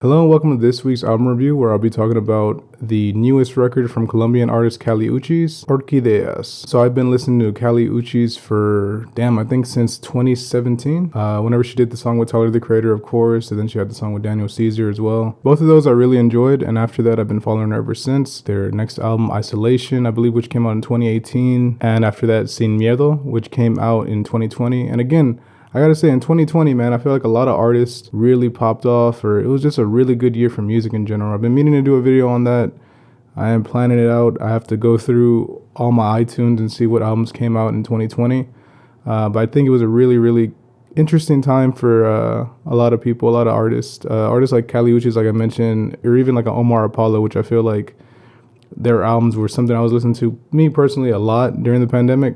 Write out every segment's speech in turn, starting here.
Hello and welcome to this week's album review, where I'll be talking about the newest record from Colombian artist Uchis, ORQUÍDEAS. So I've been listening to Uchis for, I think since 2017. Whenever she did the song with Tyler, the Creator, of course, and then she had the song with Daniel Caesar as well. Both of those I really enjoyed, and after that I've been following her ever since. Their next album, Isolation, I believe, which came out in 2018, and after that, Sin Miedo, which came out in 2020. And again, I gotta say, in 2020, man, I feel like a lot of artists really popped off, or it was just a really good year for music in general. I've been meaning to do a video on that. I am planning it out. I have to go through all my iTunes and see what albums came out in 2020. But I think it was a really, really interesting time for a lot of people, a lot of artists. Artists like Uchis, like I mentioned, or even like an Omar Apollo, which I feel like their albums were something I was listening to, me personally, a lot during the pandemic.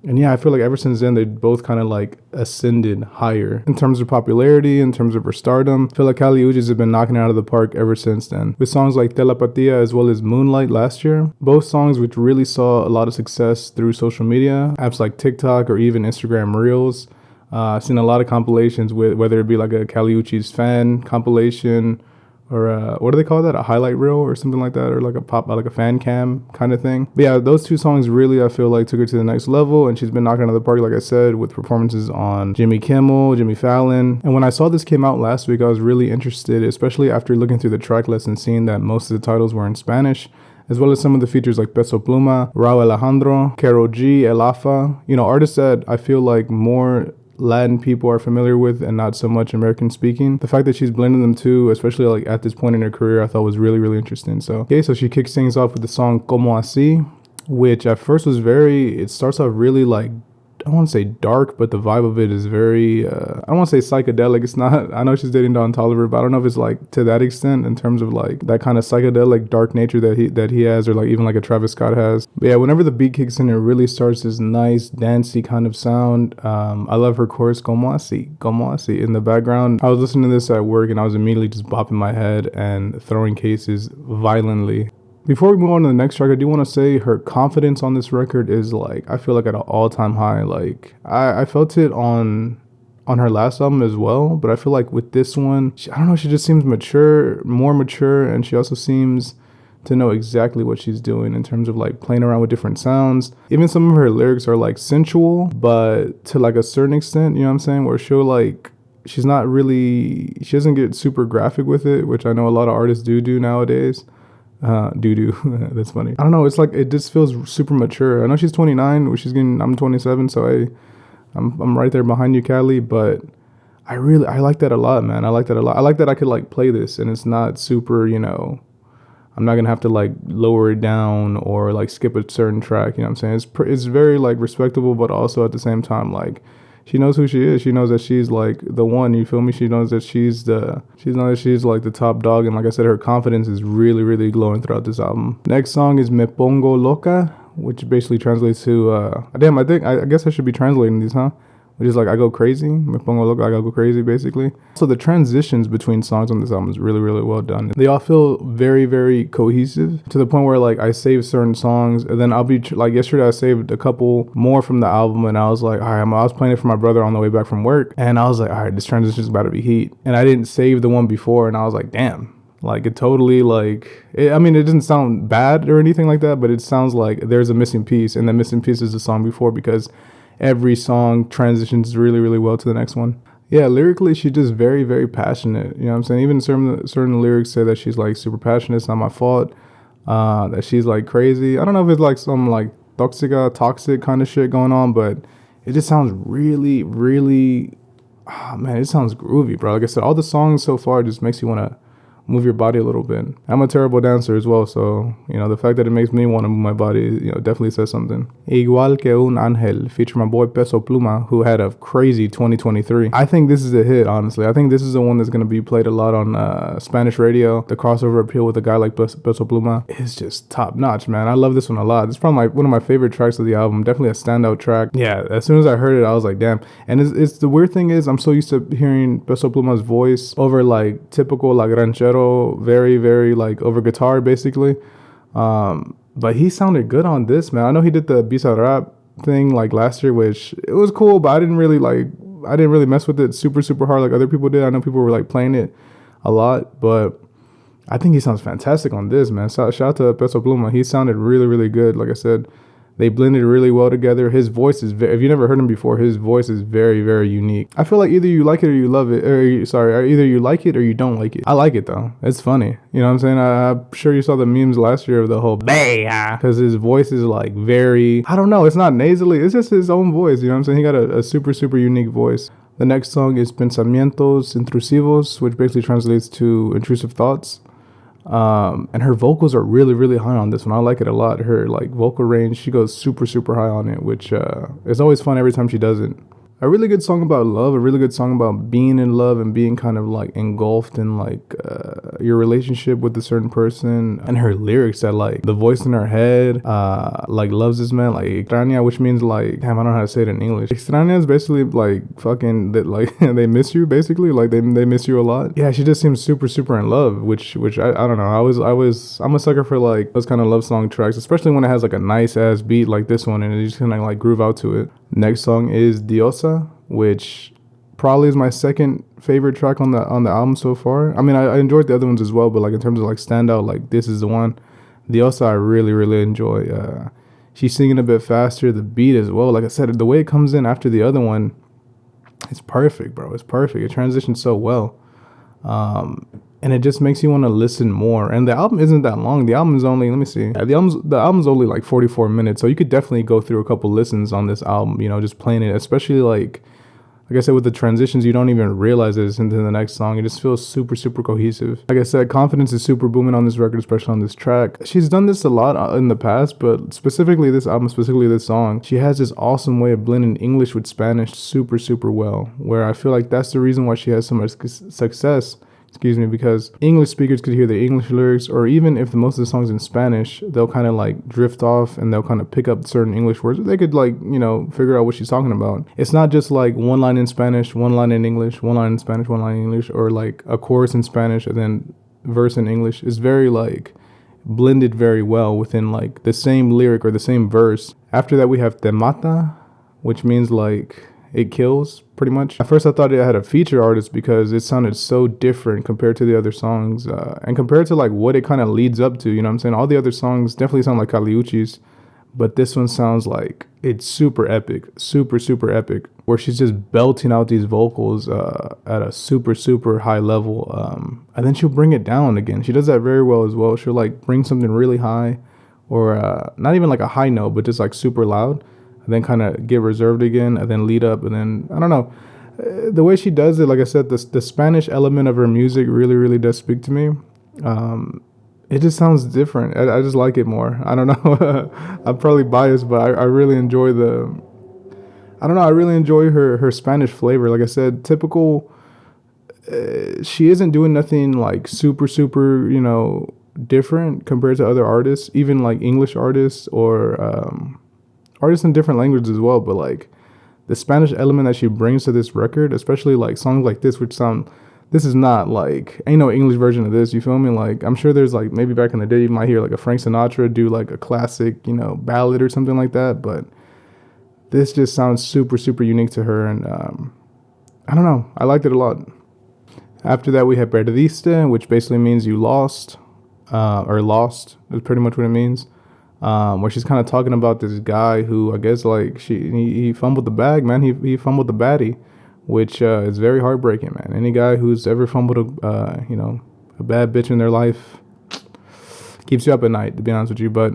And yeah, I feel like ever since then, they both kind of like ascended higher in terms of popularity, in terms of her stardom. I feel like Uchis have been knocking it out of the park ever since then, with songs like Telepatía as well as Moonlight last year. Both songs which really saw a lot of success through social media, apps like TikTok or even Instagram Reels. I've seen a lot of compilations with, whether it be like a Uchis fan compilation, or what do they call that? A highlight reel or something like that, or like a fan cam kind of thing. But yeah, those two songs really, I feel like, took her to the next level, and she's been knocking out of the park, like I said, with performances on Jimmy Kimmel, Jimmy Fallon. And when I saw this came out last week, I was really interested, especially after looking through the track list and seeing that most of the titles were in Spanish, as well as some of the features like Peso Pluma, Rauw Alejandro, Karol G, El Afa. You know, artists that I feel like more Latin people are familiar with and not so much American speaking. The fact that she's blending them too, especially like at this point in her career, I thought was really, really interesting. So she kicks things off with the song Como Así, which at first was it starts off really like, I don't want to say dark, but the vibe of it is very, I don't want to say psychedelic. It's not, I know she's dating Don Toliver, but I don't know if it's like to that extent in terms of like that kind of psychedelic dark nature that he has, or like even like a Travis Scott has. But yeah, whenever the beat kicks in, it really starts this nice dancey kind of sound. I love her chorus, Como Así, in the background. I was listening to this at work and I was immediately just bopping my head and throwing cases violently. Before we move on to the next track, I do want to say her confidence on this record is like, I feel like at an all-time high. Like I felt it on her last album as well, but I feel like with this one, I don't know, she just seems more mature, and she also seems to know exactly what she's doing in terms of like playing around with different sounds. Even some of her lyrics are like sensual, but to like a certain extent, you know what I'm saying, where she doesn't get super graphic with it, which I know a lot of artists do nowadays. That's funny. I don't know, it's like it just feels super mature. I know she's 29, I'm 27, so I'm right there behind you, Cali, but I like that a lot, man. I like that a lot. I like that I could like play this and it's not super, you know, I'm not gonna have to like lower it down or like skip a certain track, you know what I'm saying? It's very like respectable, but also at the same time, like, she knows who she is. She knows that she's like the one, you feel me? She knows that she's like the top dog. And like I said, her confidence is really, really glowing throughout this album. Next song is Me Pongo Loca, which basically translates to, I guess I should be translating these, huh? Which is like, I go crazy. Me pongo loca, I go crazy, basically. So the transitions between songs on this album is really, really well done. They all feel very, very cohesive, to the point where like I save certain songs, and then I'll be like, yesterday I saved a couple more from the album, and I was like, all right, I was playing it for my brother on the way back from work, and I was like, all right, this transition is about to be heat. And I didn't save the one before, and I was like, damn. Like it totally it doesn't sound bad or anything like that, but it sounds like there's a missing piece, and the missing piece is the song before, because every song transitions really, really well to the next one. Yeah, lyrically, she's just very, very passionate. You know what I'm saying? Even certain lyrics say that she's like super passionate. It's not my fault. That she's like crazy. I don't know if it's like some like toxic kind of shit going on, but it just sounds really, really, man, it sounds groovy, bro. Like I said, all the songs so far just makes you want to move your body a little bit. I'm a terrible dancer as well, so you know, the fact that it makes me want to move my body, you know, definitely says something. Igual que un ángel, feature my boy Peso Pluma, who had a crazy 2023. I think this is a hit, honestly. I think this is the one that's going to be played a lot on Spanish radio. The crossover appeal with a guy like Peso Pluma is just top notch, man. I love this one a lot. It's probably one of my favorite tracks of the album. Definitely a standout track. Yeah, as soon as I heard it, I was like, damn. And it's the weird thing is, I'm so used to hearing Peso Pluma's voice over like typical like ranchero, very, very like over guitar, basically. But he sounded good on this, man. I know he did the Bisa Rap thing like last year, which it was cool, but I didn't really mess with it super, super hard like other people did. I know people were like playing it a lot, but I think he sounds fantastic on this, man. Shout out to Peso Pluma. He sounded really, really good. Like I said, they blended really well together. His voice is if you never heard him before, his voice is very, very unique. I feel like either you like it or you love it, or either you like it or you don't like it. I like it though. It's funny. You know what I'm saying? I'm sure you saw the memes last year of the whole because his voice is like very, I don't know, it's not nasally. It's just his own voice. You know what I'm saying? He got a super, super unique voice. The next song is Pensamientos Intrusivos, which basically translates to intrusive thoughts. And her vocals are really, really high on this one. I like it a lot. Her like vocal range, she goes super, super high on it, which is always fun every time she does it. A really good song about love, a really good song about being in love and being kind of like engulfed in like your relationship with a certain person. And her lyrics that like the voice in her head like loves this man, like extraña, which means like, damn, I don't know how to say it in English. Extraña is basically like fucking that, like they miss you basically, like they miss you a lot. Yeah, she just seems super, super in love, which I don't know. I'm a sucker for like those kind of love song tracks, especially when it has like a nice ass beat like this one and you just kind of like groove out to it. Next song is Diosa, which probably is my second favorite track on the album so far. I mean, I enjoyed the other ones as well, but like in terms of like standout, like this is the one. Diosa I really, really enjoy. She's singing a bit faster, the beat as well. Like I said, the way it comes in after the other one, it's perfect, bro. It's perfect. It transitions so well. And it just makes you want to listen more. And the album isn't that long. The album is only, let me see. The album's only like 44 minutes. So you could definitely go through a couple listens on this album, you know, just playing it. Especially like I said, with the transitions, you don't even realize that it's into the next song. It just feels super, super cohesive. Like I said, confidence is super booming on this record, especially on this track. She's done this a lot in the past, but specifically this album, specifically this song, she has this awesome way of blending English with Spanish super, super well, where I feel like that's the reason why she has so much success. Because English speakers could hear the English lyrics, or even if most of the songs in Spanish, they'll kind of like drift off and they'll kind of pick up certain English words. They could like, you know, figure out what she's talking about. It's not just like one line in Spanish, one line in English, one line in Spanish, one line in English, or like a chorus in Spanish and then verse in English. It's very like blended very well within like the same lyric or the same verse. After that, we have Te Mata, which means like it kills, pretty much. At first I thought it had a feature artist because it sounded so different compared to the other songs, and compared to like what it kind of leads up to, you know what I'm saying? All the other songs definitely sound like Uchis, but this one sounds like it's super epic, super, super epic, where she's just belting out these vocals at a super, super high level, and then she'll bring it down again. She does that very well as well. She'll like bring something really high, or not even like a high note, but just like super loud, and then kind of get reserved again, and then lead up, and then, I don't know. The way she does it, like I said, the Spanish element of her music really, really does speak to me. It just sounds different. I just like it more. I don't know. I'm probably biased, but I really enjoy I really enjoy her Spanish flavor. Like I said, typical, she isn't doing nothing like super, super, you know, different compared to other artists, even like English artists or artists in different languages as well, but like the Spanish element that she brings to this record, especially like songs like this, this is not like, ain't no English version of this, you feel me? Like, I'm sure there's like, maybe back in the day, you might hear like a Frank Sinatra do like a classic, you know, ballad or something like that, but this just sounds super, super unique to her, and I don't know, I liked it a lot. After that, we have Perdiste, which basically means you lost, or lost, is pretty much what it means. Where she's kind of talking about this guy who I guess like he fumbled the bag, man. He fumbled the baddie, which is very heartbreaking, man. Any guy who's ever fumbled a bad bitch in their life keeps you up at night, to be honest with you. But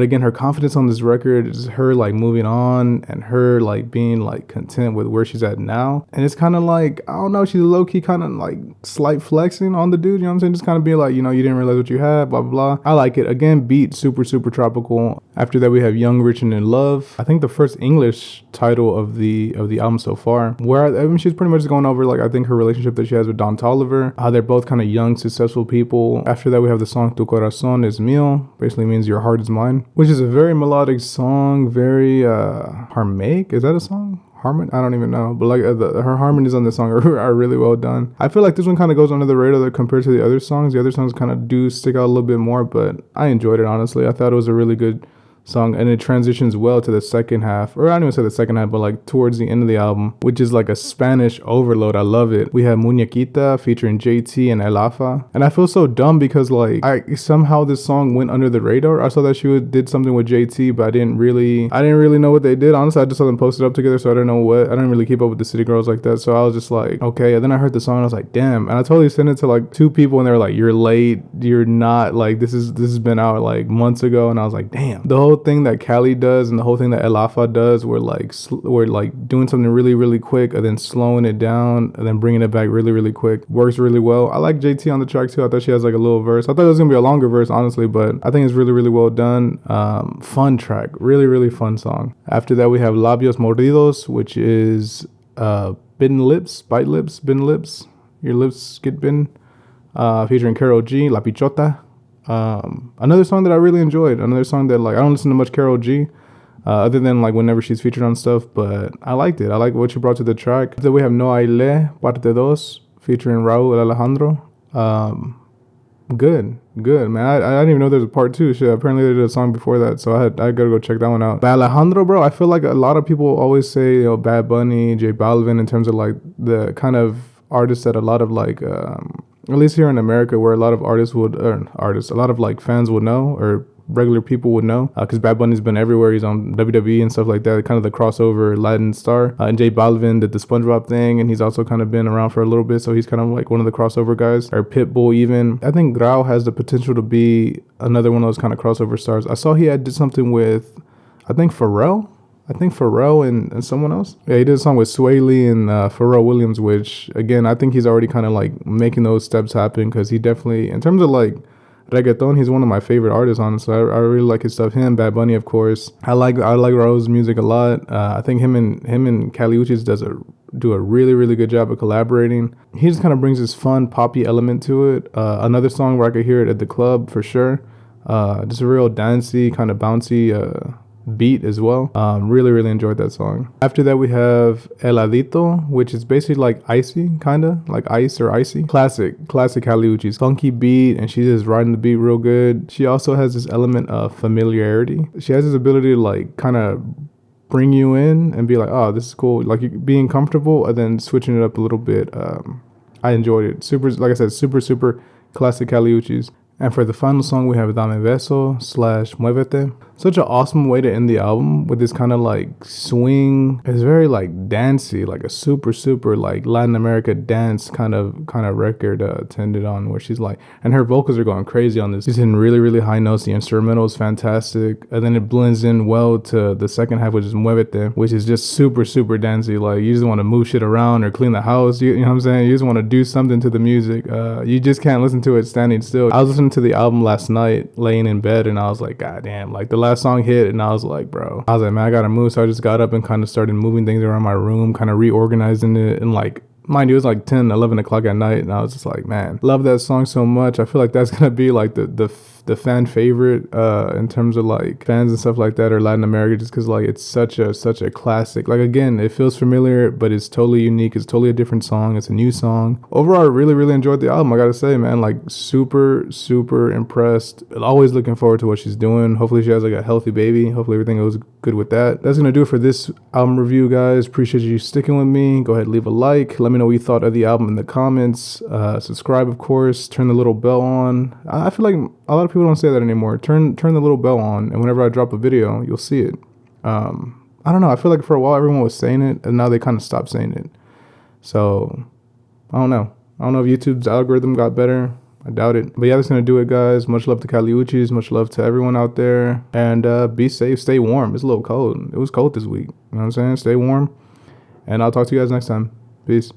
again, her confidence on this record is her like moving on and her like being like content with where she's at now. And it's kind of like, I don't know, she's low key kind of like slight flexing on the dude, you know what I'm saying? Just kind of being like, you know, you didn't realize what you had, blah, blah, blah. I like it. Again, beat super, super tropical. After that, we have Young, Rich, and in Love. I think the first English title of the album so far, where I mean, she's pretty much going over like, I think her relationship that she has with Don Toliver, how they're both kind of young, successful people. After that, we have the song Tu Corazón es Mío, basically means your heart is mine, which is a very melodic song, very harmonic. Is that a song? Harmon? I don't even know, but like her harmonies on this song are really well done. I feel like this one kind of goes under the radar compared to the other songs. The other songs kind of do stick out a little bit more, but I enjoyed it, honestly. I thought it was a really good song, and it transitions well to the second half, or I don't even say the second half, but like towards the end of the album, which is like a Spanish overload. I love it. We have Muñequita featuring JT and El Afa, and I feel so dumb because like somehow this song went under the radar. I saw that she did something with JT, but I didn't really know what they did. Honestly, I just saw them posted up together, so I don't know what. I didn't really keep up with the City Girls like that, so I was just like, okay. And then I heard the song, and I was like, damn. And I totally sent it to like 2 people, and they were like, you're late. You're not, like, this has been out like months ago. And I was like, damn. The whole thing that Cali does and the whole thing that El Afa does, we're like doing something really, really quick and then slowing it down and then bringing it back really, really quick. Works really well. I like JT on the track too. I thought she has like a little verse. I thought it was gonna be a longer verse, honestly, but I think it's really, really well done. Fun track. Really, really fun song. After that, we have Labios Mordidos, which is bitten lips, bite lips, bitten lips. Your lips get bitten. Featuring Karol G, La Pichota. Another song that I really enjoyed. Another song that, like, I don't listen to much Karol G, other than like whenever she's featured on stuff, but I liked it. I like what she brought to the track. Then we have No Aile, Parte 2, featuring Raúl Alejandro. Good, man. I didn't even know there's a part 2. Shit, apparently they did a song before that, so I gotta go check that one out. But Alejandro, bro, I feel like a lot of people always say, you know, Bad Bunny, J Balvin, in terms of like the kind of artists that a lot of like at least here in America, where a lot of a lot of like fans would know, or regular people would know, because Bad Bunny's been everywhere. He's on WWE and stuff like that, kind of the crossover Latin star. And J Balvin did the SpongeBob thing, and he's also kind of been around for a little bit, so he's kind of like one of the crossover guys. Or Pitbull even. I think Grau has the potential to be another one of those kind of crossover stars. I saw he did something with, I think Pharrell and someone else. Yeah, he did a song with Sway Lee and Pharrell Williams, which, again, I think he's already kind of like making those steps happen, because he definitely, in terms of like reggaeton, he's one of my favorite artists, honestly. I really like his stuff. Him, Bad Bunny, of course. I like Raul's music a lot. I think him and Kali Uchis do a really, really good job of collaborating. He just kind of brings this fun poppy element to it. Another song where I could hear it at the club for sure. Just a real dancey, kind of bouncy beat as well. Really, really enjoyed that song. After that, we have Heladito, which is basically like icy, kind of like ice or icy. Classic Kali Uchis. Funky beat, and she's just riding the beat real good. She also has this element of familiarity. She has this ability to like kind of bring you in and be like, oh, this is cool, like being comfortable, and then switching it up a little bit. I enjoyed it. Super, like I said, super classic Kali Uchis. And for the final song, we have Dame Beso / Muévete. Such an awesome way to end the album with this kind of like swing. It's very like dancey, like a super like Latin America dance kind of record to end it on, where she's like, and her vocals are going crazy on this. She's hitting really, really high notes. The instrumental is fantastic. And then it blends in well to the second half, which is Muévete, which is just super dancey. Like, you just want to move shit around or clean the house. You know what I'm saying? You just want to do something to the music. You just can't listen to it standing still. I was listening to the album last night, laying in bed, and I was like, God damn, like the last song hit, and I was like, man, I gotta move. So I just got up and kind of started moving things around my room, kind of reorganizing it, and like, mind you, it was like 10-11 o'clock at night, and I was just like, man, love that song so much. I feel like that's gonna be like the fan favorite in terms of like fans and stuff like that, or Latin America, just because like it's such a classic. Like, again, it feels familiar, but it's totally unique. It's totally a different song. It's a new song. Overall, I really enjoyed the album. I gotta say, man, like super impressed. Always looking forward to what she's doing. Hopefully she has like a healthy baby. Hopefully everything goes good with that. That's gonna do it for this album review, guys. Appreciate you sticking with me. Go ahead, leave a like. Let me know what you thought of the album in the comments. Subscribe, of course. Turn the little bell on. I feel like a lot of people don't say that anymore. Turn the little bell on, and whenever I drop a video, you'll see it. I don't know. I feel like for a while everyone was saying it, and now they kind of stopped saying it. So I don't know. I don't know if YouTube's algorithm got better. I doubt it. But yeah, that's gonna do it, guys. Much love to Kali Uchis. Much love to everyone out there. And be safe. Stay warm. It's a little cold. It was cold this week. You know what I'm saying? Stay warm. And I'll talk to you guys next time. Peace.